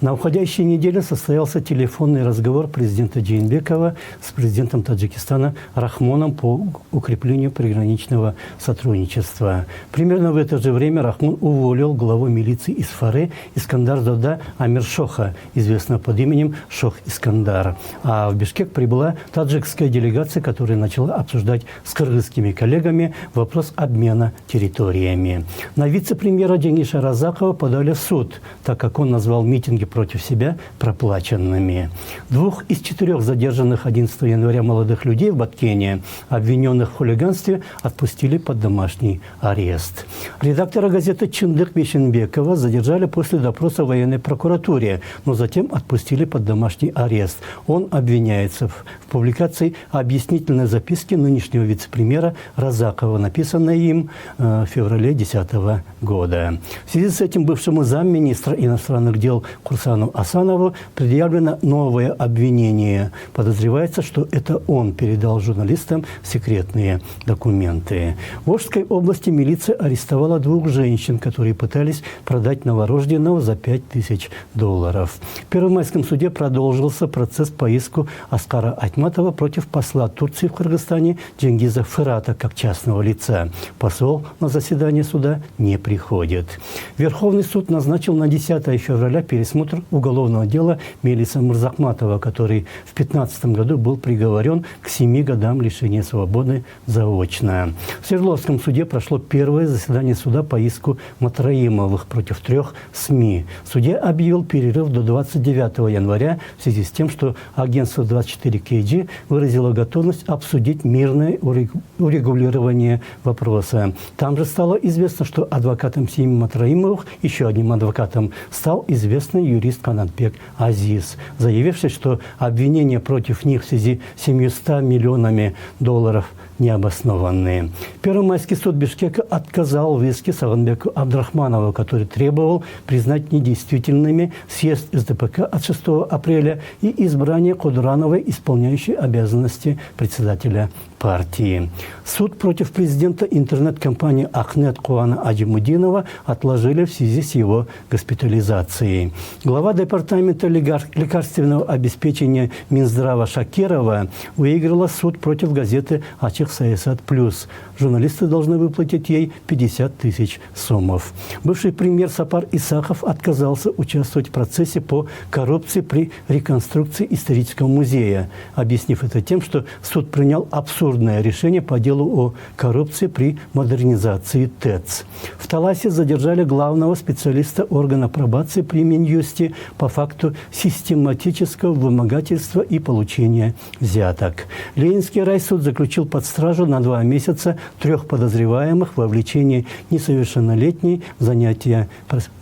На уходящей неделе состоялся телефонный разговор президента Джейнбекова с президентом Таджикистана Рахмоном по укреплению приграничного сотрудничества. Примерно в это же время Рахмон уволил главу милиции из Фаре Искандар-Дода Амиршоха, известного под именем Шох Искандар. А в Бишкек прибыла таджикская делегация, которая начала обсуждать с кыргызскими коллегами вопрос обмена территориями. На вице-премьера Дениша Разакова подали в суд, так как он назвал митинги против себя проплаченными. 2 из 4 задержанных 11 января молодых людей в Баткене, обвиненных в хулиганстве, отпустили под домашний арест. Редактора газеты Чындык Бешенбекова задержали после допроса в военной прокуратуре, но затем отпустили под домашний арест. Он обвиняется в публикации объяснительной записки нынешнего вице-премьера Разакова, написанной им в феврале 2010 года. В связи с этим бывшему замминистра иностранных дел Курсану Асанову предъявлено новое обвинение. Подозревается, что это он передал журналистам секретные документы. В Волжской области милиция арестовала 2 женщин, которые пытались продать новорожденного за $5000. В Первомайском суде продолжился процесс по иску Аскара Айтматова против посла Турции в Кыргызстане Дженгиза Фырата как частного лица. Посол на заседание суда не приходит. Верховный суд назначил на 10 февраля пересмотр уголовного дела Мелиса Мурзахматова, который в 2015 году был приговорен к 7 годам лишения свободы заочно. В Свердловском суде прошло первое заседание суда по иску Матраимовых против 3 СМИ. Судья объявил перерыв до 29 января в связи с тем, что агентство 24KG выразило готовность обсудить мирное урегулирование вопроса. Там же стало известно, что адвокатом семьи Матраимовых, еще одним адвокатом, стал известный юрист Канатбек Азиз, заявивший, что обвинения против них в связи с $700 миллионами необоснованные. Первомайский суд Бишкека отказал в иске Саганбеку Абдрахманову, который требовал признать недействительными съезд СДПК от 6 апреля и избрание Кудурановой, исполняющей обязанности председателя партии. Суд против президента интернет-компании Ахнет Куана Аджимудинова отложили в связи с его госпитализацией. Глава департамента лекарственного обеспечения Минздрава Шакирова выиграла суд против газеты «Ачик Саясат Плюс». Журналисты должны выплатить ей 50 000 сомов. Бывший премьер Сапар Исахов отказался участвовать в процессе по коррупции при реконструкции исторического музея, объяснив это тем, что суд принял абсурдное решение по делу о коррупции при модернизации ТЭЦ. В Таласе задержали главного специалиста органа пробации при Минюсте по факту систематического вымогательства и получения взяток. Ленинский райсуд заключил под стражу на 2 месяца 3 подозреваемых в вовлечении несовершеннолетней в занятия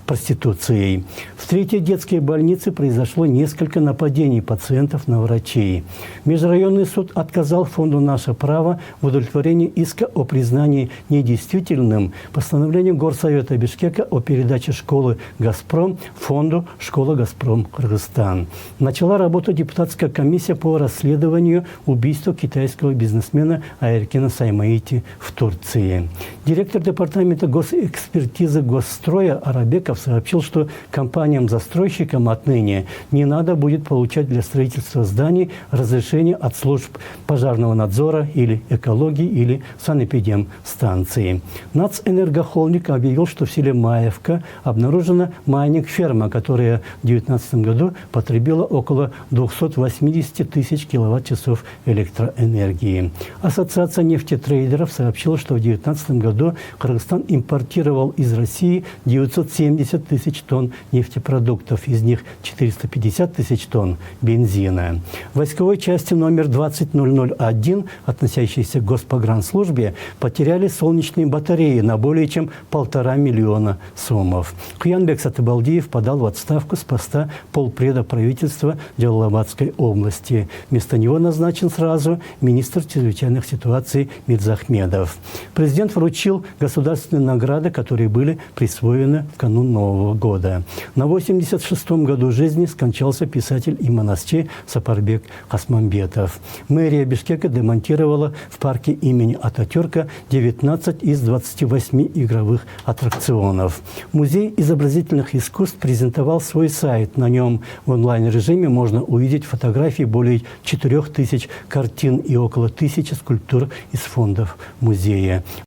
проституцией. В 3-й детской больнице произошло несколько нападений пациентов на врачей. Межрайонный суд отказал фонду «Наше право» в удовлетворении иска о признании недействительным постановлением Горсовета Бишкека о передаче школы «Газпром» фонду «Школа Газпром Кыргызстан». Начала работу депутатская комиссия по расследованию убийства китайского бизнесмена Айркена Саймаити в Турции. Директор департамента госэкспертизы Госстроя Арабеков сообщил, что компаниям-застройщикам отныне не надо будет получать для строительства зданий разрешение от служб пожарного надзора или экологии или санэпидемстанции. Нацэнергохолдинг объявил, что в селе Маевка обнаружена майнинг-ферма, которая в 2019 году потребила около 280 000 киловатт-часов электроэнергии. Ассоциация нефтетрейдеров сообщила, что в 2019 году Кыргызстан импортировал из России 970 000 тонн нефтепродуктов, из них 450 000 тонн бензина. В войсковой части номер 20001, относящейся к Госпогранслужбе, потеряли солнечные батареи на более чем 1,5 миллиона сомов. Куянбек Сатыбалдиев подал в отставку с поста полпреда правительства Джалалабадской области. Вместо него назначен сразу министр чрезвычайных ситуаций Мирзахмедов. Президент вручил государственные награды, которые были присвоены в канун Нового года. На 86-м году жизни скончался писатель и монастырь Сапарбек Хасмамбетов. Мэрия Бишкека демонтировала в парке имени Ататюрка 19 из 28 игровых аттракционов. Музей изобразительных искусств презентовал опубликовал свой сайт. На нем в онлайн-режиме можно увидеть фотографии более 4000 картин и около 1000 скульптур из фондов музея.